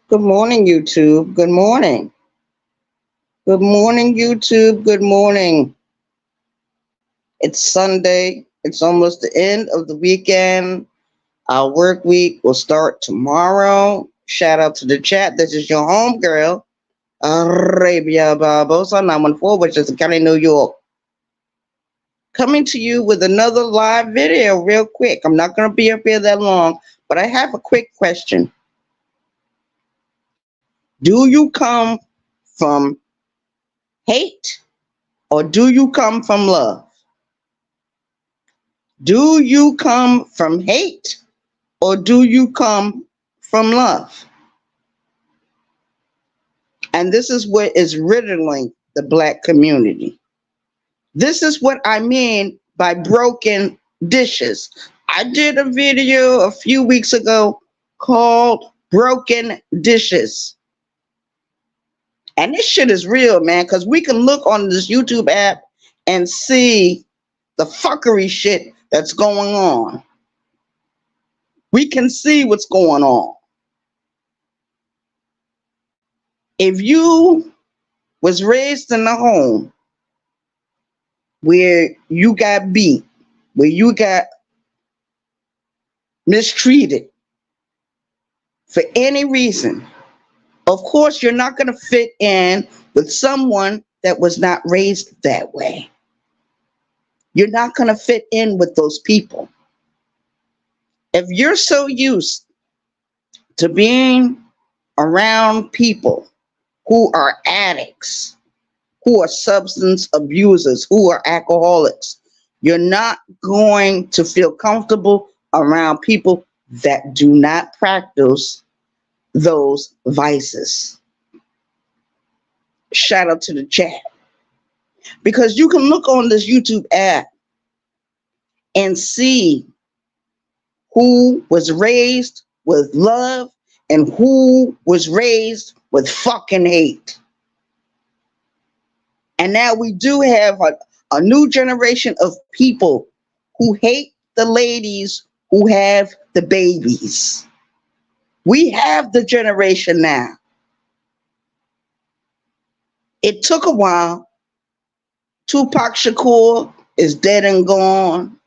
Good morning, YouTube. Good morning. Good morning, YouTube. Good morning. It's Sunday. It's almost the end of the weekend. Our work week will start tomorrow. Shout out to the chat. This is your home girl, Arabia Barbosa, 914, which is in County, New York. Coming to you with another live video real quick. I'm not going to be up here that long, but I have a quick question. Do you come from hate or do you come from love? Do you come from hate or do you come from love? And this is what is riddling the Black community. This is what I mean by broken dishes. I did a video a few weeks ago called Broken Dishes. And this shit is real, man, because we can look on this YouTube app and see the fuckery shit that's going on. We can see what's going on. If you was raised in a home where you got beat, where you got mistreated for any reason, of course you're not going to fit in with someone that was not raised that way. You're not going to fit in with those people. If you're so used to being around people who are addicts, who are substance abusers, who are alcoholics, you're not going to feel comfortable around people that do not practice those vices. Shout out to the chat. Because you can look on this YouTube app and see who was raised with love and who was raised with fucking hate. And now we do have a new generation of people who hate the ladies who have the babies. We have the generation now. It took a while. Tupac Shakur is dead and gone.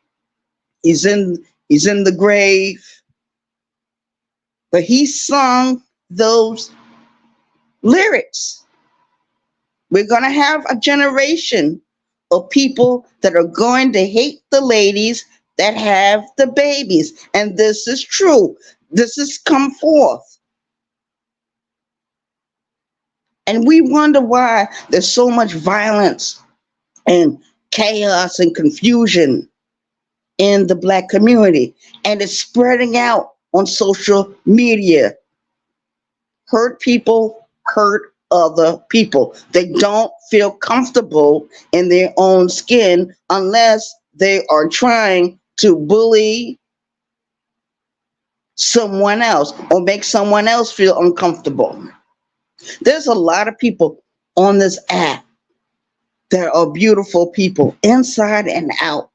He's in the grave. But he sung those lyrics. We're going to have a generation of people that are going to hate the ladies that have the babies. And this is true. This has come forth. And we wonder why there's so much violence and chaos and confusion in the Black community. And it's spreading out on social media. Hurt people hurt other people. They don't feel comfortable in their own skin unless they are trying to bully someone else or make someone else feel uncomfortable. There's a lot of people on this app that are beautiful people inside and out.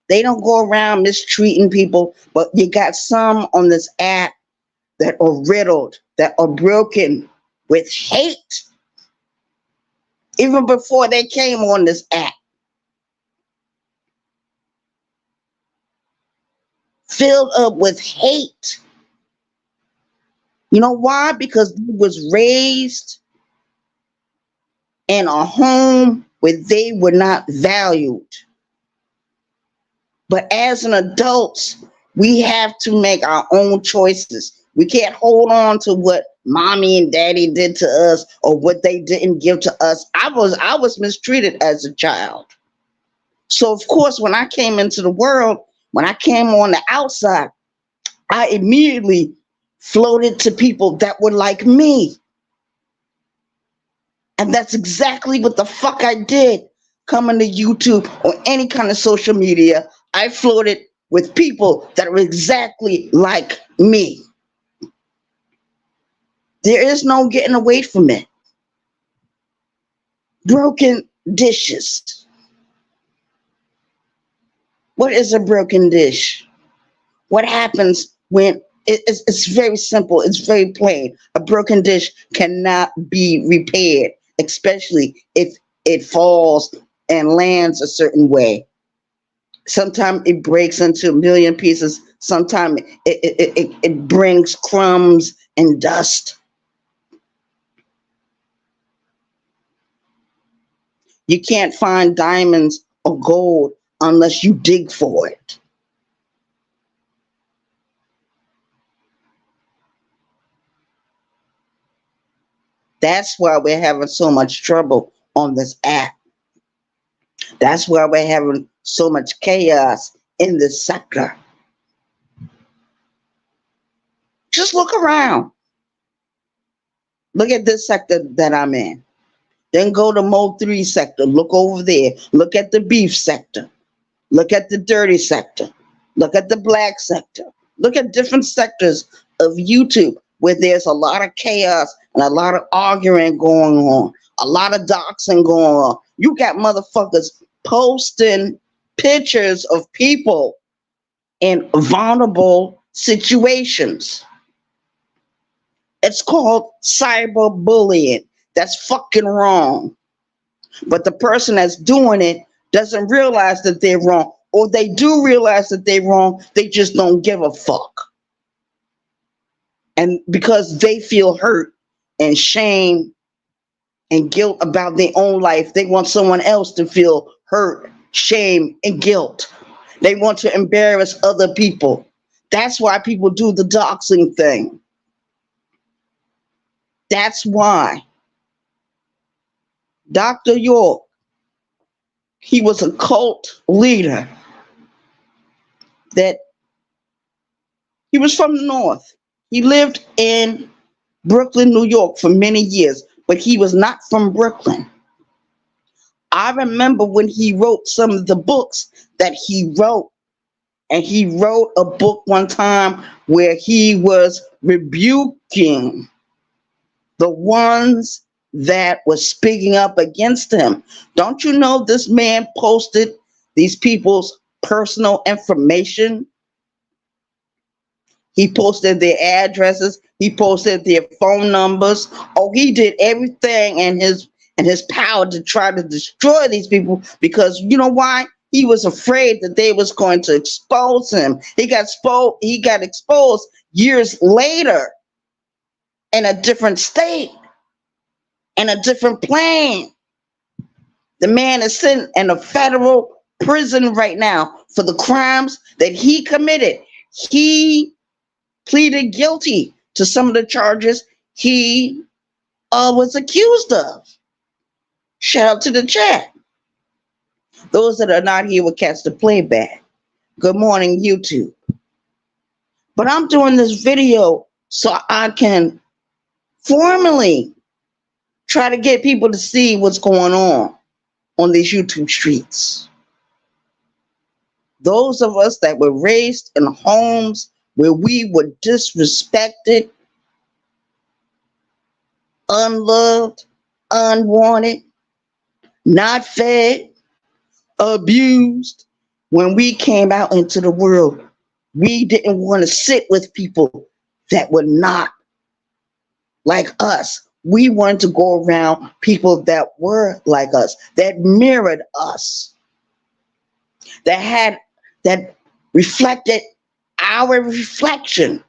They don't go around mistreating people, but you got some on this app that are riddled, that are broken with hate. Even before they came on this app. Filled up with hate. You know why? Because they was raised in a home where they were not valued. But as an adult, we have to make our own choices. We can't hold on to what mommy and daddy did to us or what they didn't give to us. I was mistreated as a child. So of course, when I came into the world, when I came on the outside, I immediately floated to people that were like me. And that's exactly what the fuck I did coming to YouTube or any kind of social media. I floated with people that were exactly like me. There is no getting away from it. Broken dishes. What is a broken dish? What happens when It's very simple. It's very plain. A broken dish cannot be repaired, especially if it falls and lands a certain way. Sometimes it breaks into a million pieces. Sometimes it brings crumbs and dust. You can't find diamonds or gold unless you dig for it. That's why we're having so much trouble on this app. That's why we're having so much chaos in this sector. Just look around. Look at this sector that I'm in. Then go to Mode 3 sector. Look over there. Look at the beef sector. Look at the dirty sector. Look at the black sector. Look at different sectors of YouTube where there's a lot of chaos and a lot of arguing going on, a lot of doxing going on. You got motherfuckers posting pictures of people in vulnerable situations. It's called cyberbullying. That's fucking wrong. But the person that's doing it doesn't realize that they're wrong. Or they do realize that they're wrong, they just don't give a fuck. And because they feel hurt and shame and guilt about their own life, they want someone else to feel hurt, shame, and guilt. They want to embarrass other people. That's why people do the doxing thing. That's why. Dr. York, he was a cult leader that he was from the North. He lived in Brooklyn, New York for many years, but he was not from Brooklyn. I remember when he wrote some of the books that he wrote, and he wrote a book one time where he was rebuking the ones that was speaking up against him. Don't you know this man posted these people's personal information? He posted their addresses. He posted their phone numbers. Oh, he did everything in his power to try to destroy these people, because you know why? He was afraid that they was going to expose him. He got exposed years later in a different state, in a different plane. The man is sitting in a federal prison right now for the crimes that he committed. He pleaded guilty to some of the charges he was accused of. Shout out to the chat. Those that are not here will catch the playback. Good morning, YouTube. But I'm doing this video so I can formally try to get people to see what's going on these YouTube streets. Those of us that were raised in homes where we were disrespected, unloved, unwanted, not fed, abused. When we came out into the world, we didn't want to sit with people that were not like us. We wanted to go around people that were like us, that mirrored us, that reflected our reflection.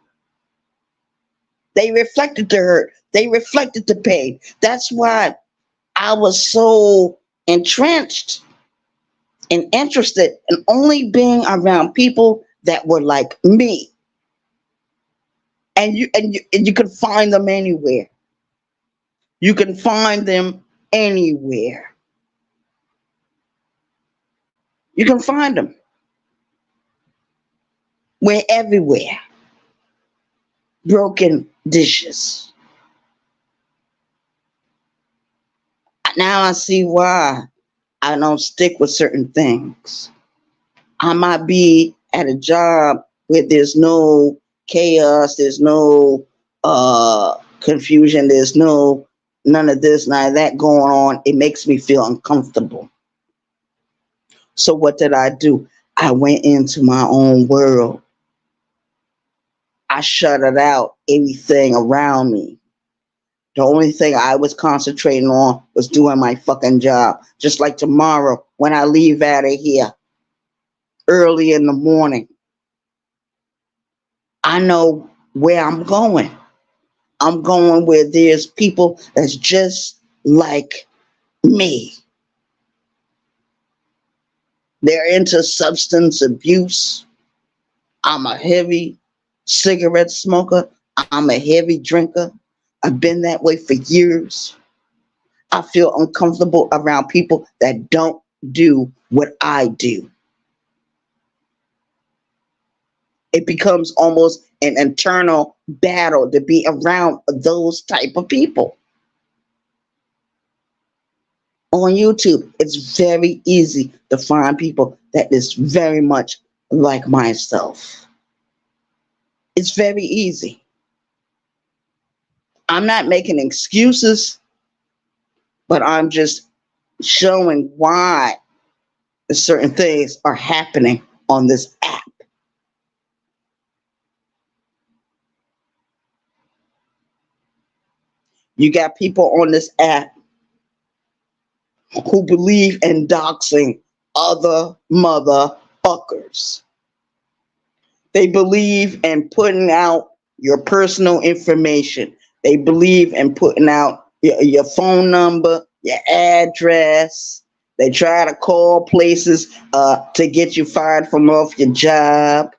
They reflected the hurt. They reflected the pain. That's why I was so entrenched and interested in only being around people that were like me. And you can find them anywhere. You can find them anywhere. You can find them. We're everywhere. Broken dishes. Now I see why I don't stick with certain things. I might be at a job where there's no chaos, there's no confusion, there's none of this, none of that going on. It makes me feel uncomfortable. So what did I do? I went into my own world. I shuttered out everything around me. The only thing I was concentrating on was doing my fucking job. Just like tomorrow when I leave out of here early in the morning, I know where I'm going. I'm going where there's people that's just like me. They're into substance abuse. I'm a heavy cigarette smoker. I'm a heavy drinker. I've been that way for years. I feel uncomfortable around people that don't do what I do. It becomes almost an internal battle to be around those type of people. On YouTube, it's very easy to find people that is very much like myself. It's very easy. I'm not making excuses, but I'm just showing why certain things are happening on this app. You got people on this app who believe in doxing other motherfuckers. They believe in putting out your personal information. They believe in putting out your phone number, your address. They try to call places to get you fired from off your job.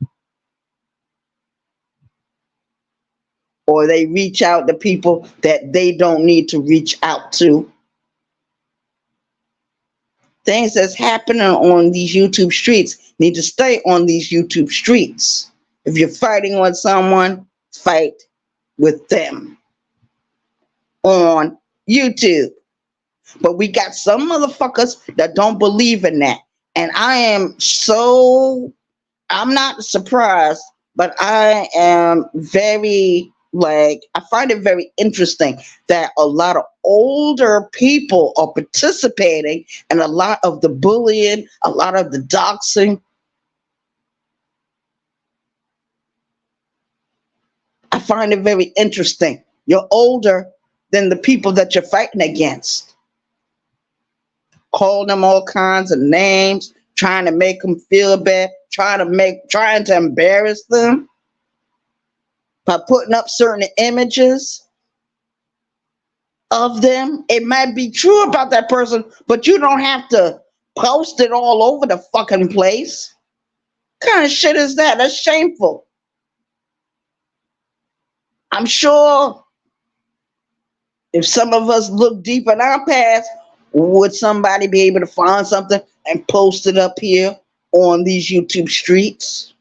Or they reach out to people that they don't need to reach out to. Things that's happening on these YouTube streets need to stay on these YouTube streets. If you're fighting with someone, fight with them on YouTube. But we got some motherfuckers that don't believe in that. And I'm not surprised, but I am very, I find it very interesting that a lot of older people are participating in a lot of the bullying, a lot of the doxing. I find it very interesting. You're older than the people that you're fighting against. Call them all kinds of names, trying to make them feel bad, trying to embarrass them by putting up certain images of them. It might be true about that person, but you don't have to post it all over the fucking place. What kind of shit is that? That's shameful. I'm sure if some of us look deep in our past, would somebody be able to find something and post it up here on these YouTube streets?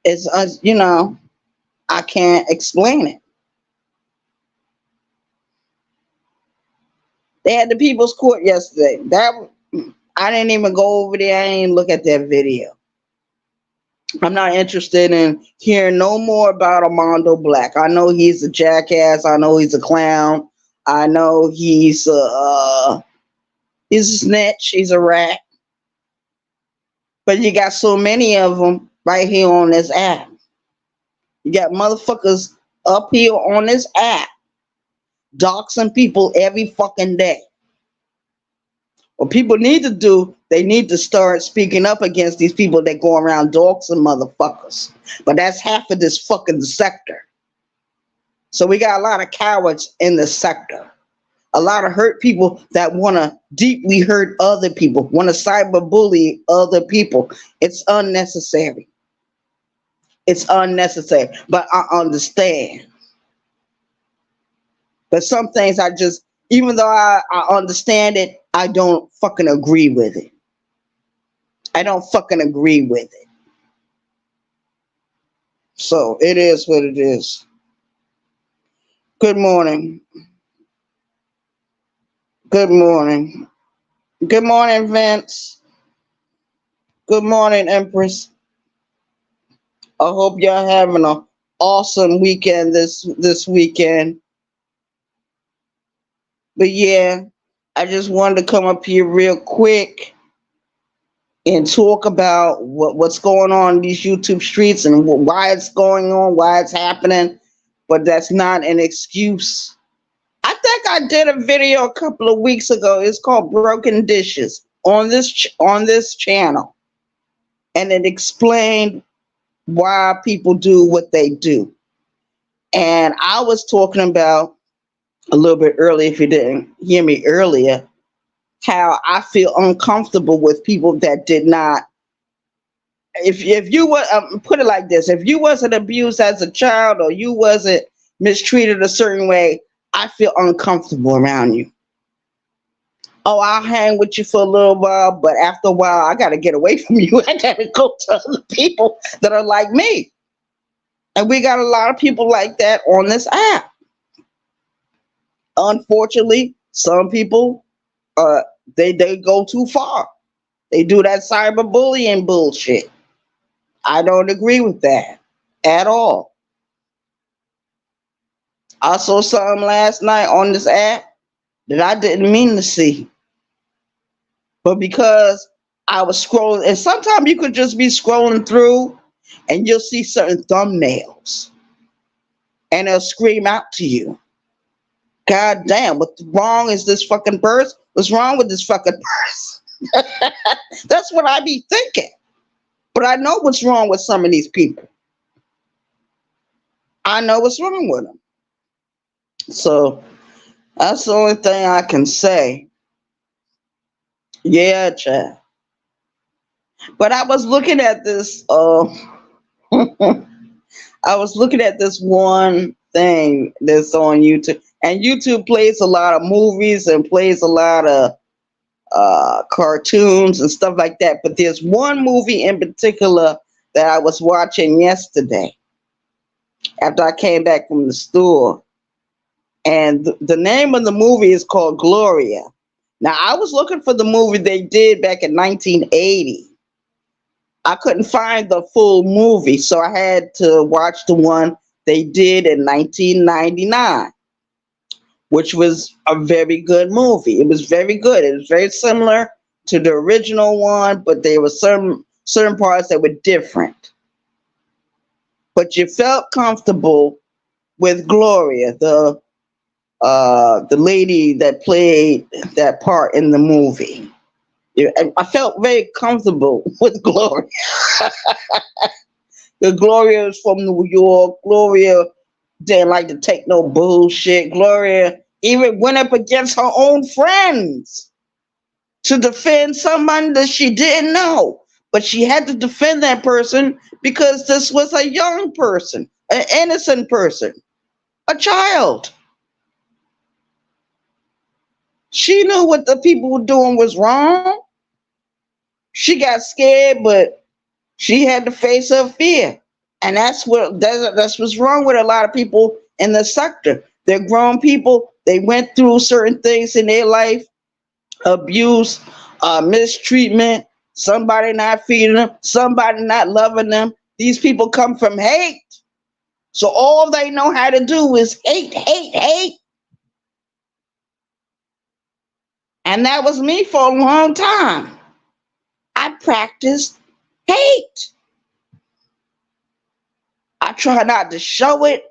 It's I can't explain it. They had the People's Court yesterday. I didn't even go over there. I didn't look at that video. I'm not interested in hearing no more about Armando Black. I know he's a jackass. I know he's a clown. I know he's a snitch. He's a rat. But you got so many of them right here on this app. You got motherfuckers up here on this app doxing people every fucking day. What people need to do, they need to start speaking up against these people that go around doxing motherfuckers. But that's half of this fucking sector. So we got a lot of cowards in the sector. A lot of hurt people that want to deeply hurt other people, want to cyberbully other people. It's unnecessary. It's unnecessary. But I understand. But some things even though I understand it, I don't fucking agree with it. I don't fucking agree with it. So it is what it is. Good morning. Good morning. Good morning, Vince. Good morning, Empress. I hope y'all having an awesome weekend this weekend. But yeah, I just wanted to come up here real quick and talk about what's going on in these YouTube streets and why it's going on, why it's happening. But that's not an excuse. I think I did a video a couple of weeks ago. It's called "Broken Dishes" on this channel, and it explained why people do what they do. And I was talking about a little bit earlier, if you didn't hear me earlier, how I feel uncomfortable with people that did not. If you were put it like this, if you wasn't abused as a child or you wasn't mistreated a certain way, I feel uncomfortable around you. Oh, I'll hang with you for a little while, but after a while, I got to get away from you. I got to go to other people that are like me. And we got a lot of people like that on this app. Unfortunately, some people, uh, they go too far. They do that cyberbullying bullshit. I don't agree with that at all. I saw something last night on this app that I didn't mean to see, but because I was scrolling, and sometimes you could just be scrolling through and you'll see certain thumbnails and they'll scream out to you, God damn, what's wrong is this fucking person? What's wrong with this fucking person? That's what I be thinking. But I know what's wrong with some of these people. I know what's wrong with them. So that's the only thing I can say. Yeah, child. But I was looking at this. I was looking at this one thing that's on YouTube, and YouTube plays a lot of movies and plays a lot of cartoons and stuff like that. But there's one movie in particular that I was watching yesterday after I came back from the store, and the name of the movie is called Gloria. Now, I was looking for the movie they did back in 1980. I couldn't find the full movie, so I had to watch the one they did in 1999, which was a very good movie. It was very good. It was very similar to the original one, but there were some certain parts that were different. But you felt comfortable with Gloria, the lady that played that part in the movie. Yeah, I felt very comfortable with Gloria. The Gloria was from New York. Gloria didn't like to take no bullshit. Gloria even went up against her own friends to defend someone that she didn't know. But she had to defend that person because this was a young person, an innocent person, a child. She knew what the people were doing was wrong. She got scared, but she had to face her fear. And that's what's wrong with a lot of people in the sector. They're grown people. They went through certain things in their life, abuse, mistreatment, somebody not feeding them, somebody not loving them. These people come from hate. So all they know how to do is hate, hate, hate. And that was me for a long time. I practiced hate. I try not to show it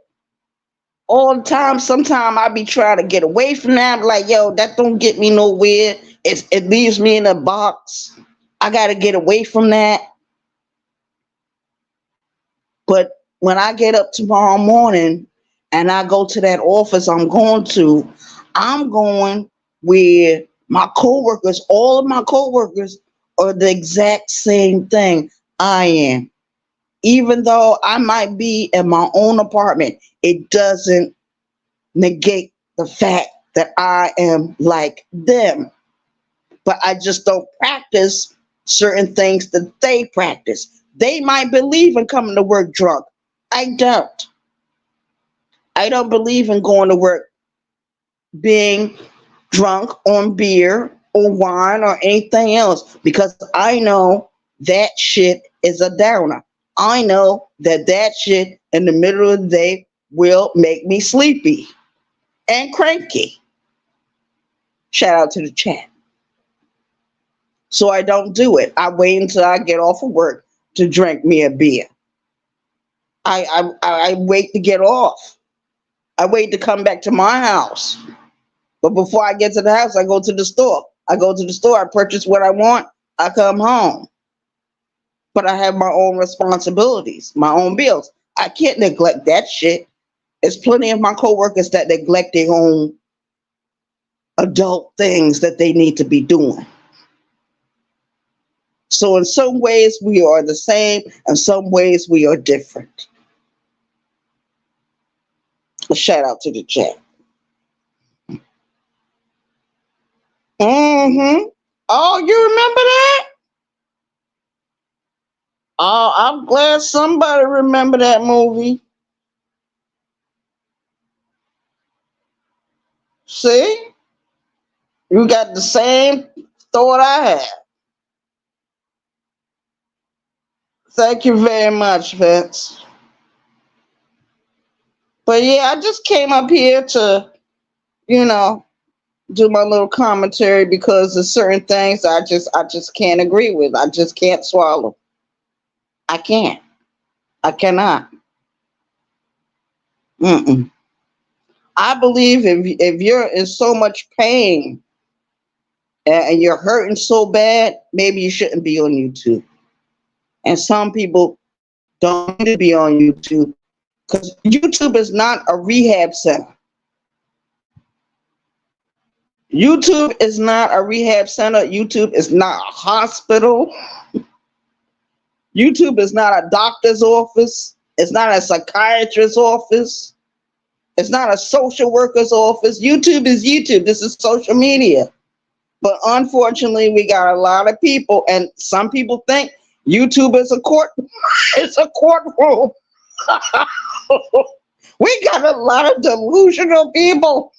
all the time. Sometimes I be trying to get away from that. I'm like, yo, that don't get me nowhere. It leaves me in a box. I got to get away from that. But when I get up tomorrow morning and I go to that office I'm going where my coworkers, all of my coworkers are the exact same thing I am. Even though I might be in my own apartment, it doesn't negate the fact that I am like them. But I just don't practice certain things that they practice. They might believe in coming to work drunk. I don't. I don't believe in going to work being drunk on beer or wine or anything else because I know that shit is a downer. I know that shit in the middle of the day will make me sleepy and cranky. Shout out to the chat. So I don't do it. I wait until I get off of work to drink me a beer. I wait to get off. I wait to come back to my house. But before I get to the house, I go to the store. I go to the store, I purchase what I want, I come home. But I have my own responsibilities, my own bills. I can't neglect that shit. There's plenty of my coworkers that neglect their own adult things that they need to be doing. So in some ways we are the same, in some ways we are different. A shout out to the chat. Mm-hmm. Oh, you remember that? Oh, I'm glad somebody remember that movie. See? You got the same thought I had. Thank you very much, Vince. But yeah, I just came up here to, you know, do my little commentary because there's certain things I just can't agree with. I just can't swallow. I can't. I cannot. Mm-mm. I believe if you're in so much pain and you're hurting so bad, maybe you shouldn't be on YouTube. And some people don't need to be on YouTube because YouTube is not a rehab center. YouTube is not a rehab center. YouTube is not a hospital. YouTube is not a doctor's office. It's not a psychiatrist's office. It's not a social worker's office. YouTube is YouTube. This is social media. But unfortunately, we got a lot of people, and some people think YouTube is a court. It's a courtroom. We got a lot of delusional people.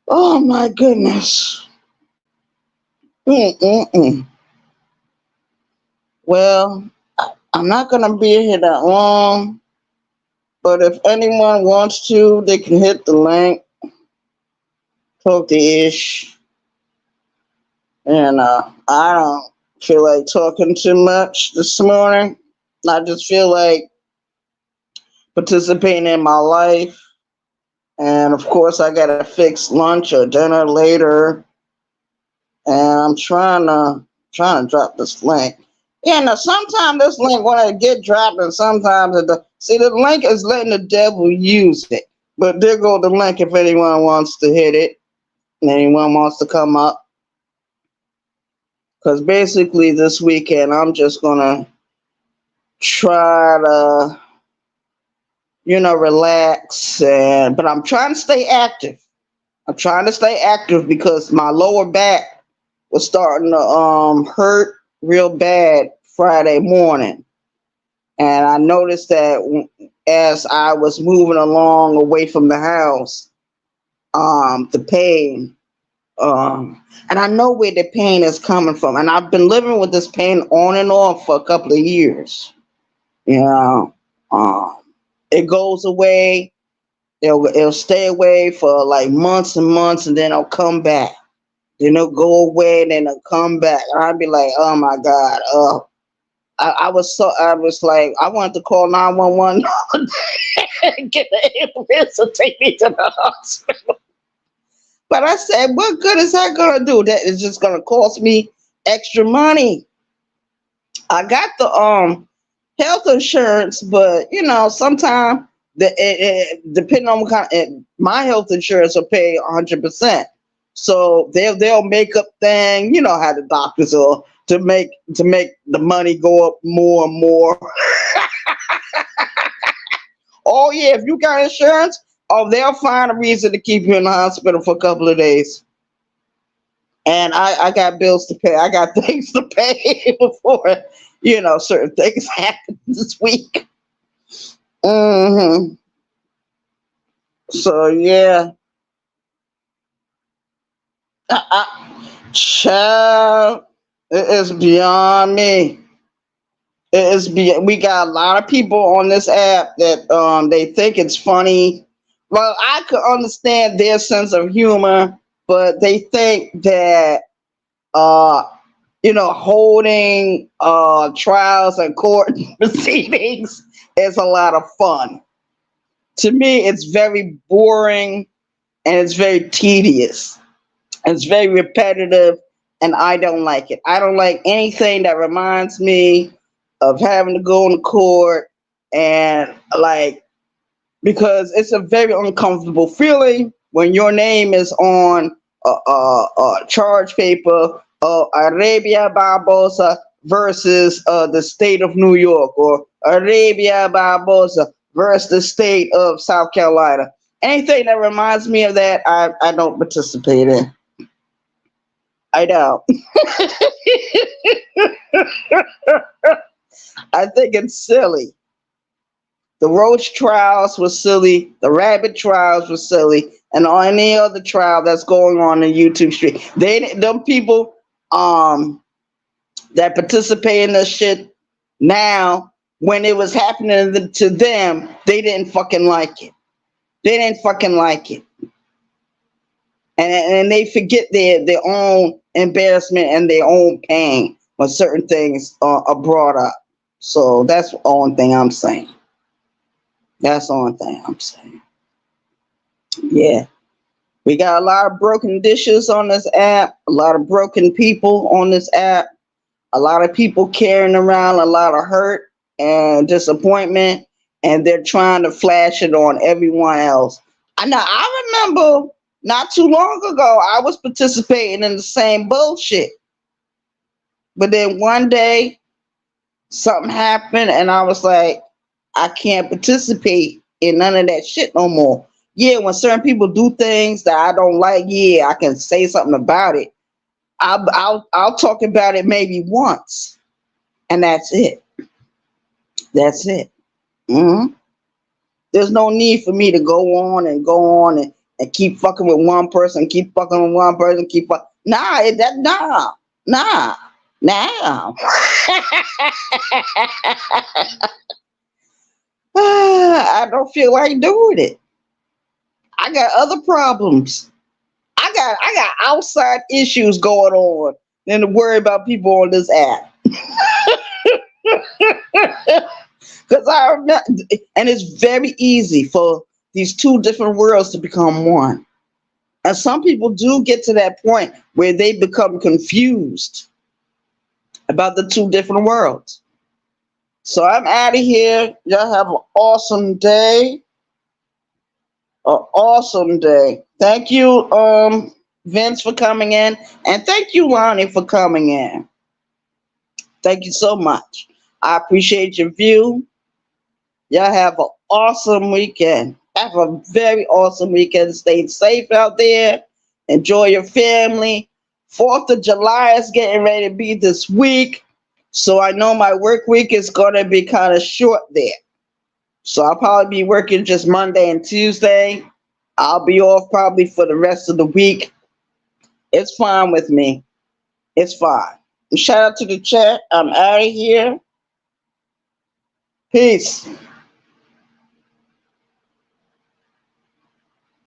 Oh my goodness. Mm-mm-mm. Well, I'm not going to be here that long, but if anyone wants to, they can hit the link, talk to Ish. And I don't feel like talking too much this morning. I just feel like participating in my life. And of course, I got to fix lunch or dinner later. And I'm trying to drop this link. Yeah, now sometimes this link when it get dropped, and sometimes see the link is letting the devil use it. But there go the link if anyone wants to hit it, and anyone wants to come up. Because basically this weekend I'm just gonna try to, relax, but I'm trying to stay active. I'm trying to stay active because my lower back was starting to hurt real bad Friday morning. And I noticed that as I was moving along away from the house, the pain, and I know where the pain is coming from. And I've been living with this pain on and off for a couple of years. You know, it goes away. It'll stay away for like months and months, and then it'll come back. Then it'll go away, and then it'll come back. And I'd be like, oh my God. I was like, I wanted to call 911 and get the ambulance to take me to the hospital. But I said, what good is that going to do? That is just going to cost me extra money. I got the health insurance, but sometimes depending on what my health insurance will pay 100%. So they'll make up thing, you know how the doctors are, to make the money go up more and more. Oh yeah, if you got insurance, they'll find a reason to keep you in the hospital for a couple of days. And I got bills to pay. I got things to pay before certain things happen this week. So yeah. Child, it is beyond me. We got a lot of people on this app that they think it's funny well, I could understand their sense of humor, but they think that uh holding trials and court proceedings is a lot of fun. To me, it's very boring and it's very tedious. It's very repetitive, and I don't like it. I don't like anything that reminds me of having to go to court and like because it's a very uncomfortable feeling when your name is on a charge paper Arabia Barbosa versus the state of New York or Arabia Barbosa versus the state of South Carolina. Anything that reminds me of that, I don't participate in. I don't. I think it's silly. The roach trials were silly. The rabbit trials were silly, and on any other trial that's going on in YouTube Street, them people that participate in this shit now, when it was happening to them, they didn't fucking like it. They didn't fucking like it, and they forget their own embarrassment and their own pain when certain things are brought up. So that's the only thing I'm saying. That's the only thing I'm saying. Yeah. We got a lot of broken dishes on this app, a lot of broken people on this app, a lot of people carrying around a lot of hurt and disappointment, and they're trying to flash it on everyone else. I remember not too long ago, I was participating in the same bullshit. But then one day, something happened, and I was like, I can't participate in none of that shit no more. Yeah, when certain people do things that I don't like, yeah, I can say something about it. I'll talk about it maybe once, and that's it. That's it. hmm There's no need for me to go on and keep fucking with one person, keep fucking with one person, nah, nah, nah. I don't feel like doing it. I got other problems. I got outside issues going on than to worry about people on this app. Because I remember, and it's very easy for these two different worlds to become one. And some people do get to that point where they become confused about the two different worlds. So I'm out of here. Y'all have an awesome day. An awesome day. Thank you, Vince, for coming in. And thank you, Lonnie, for coming in. Thank you so much. I appreciate your view. Y'all have an awesome weekend. Have a very awesome weekend. Stay safe out there. Enjoy your family. 4th of July is getting ready to be this week. So I know my work week is going to be kind of short there. So I'll probably be working just Monday and Tuesday. I'll be off probably for the rest of the week. It's fine with me. It's fine. Shout out to the chat. I'm out of here. Peace.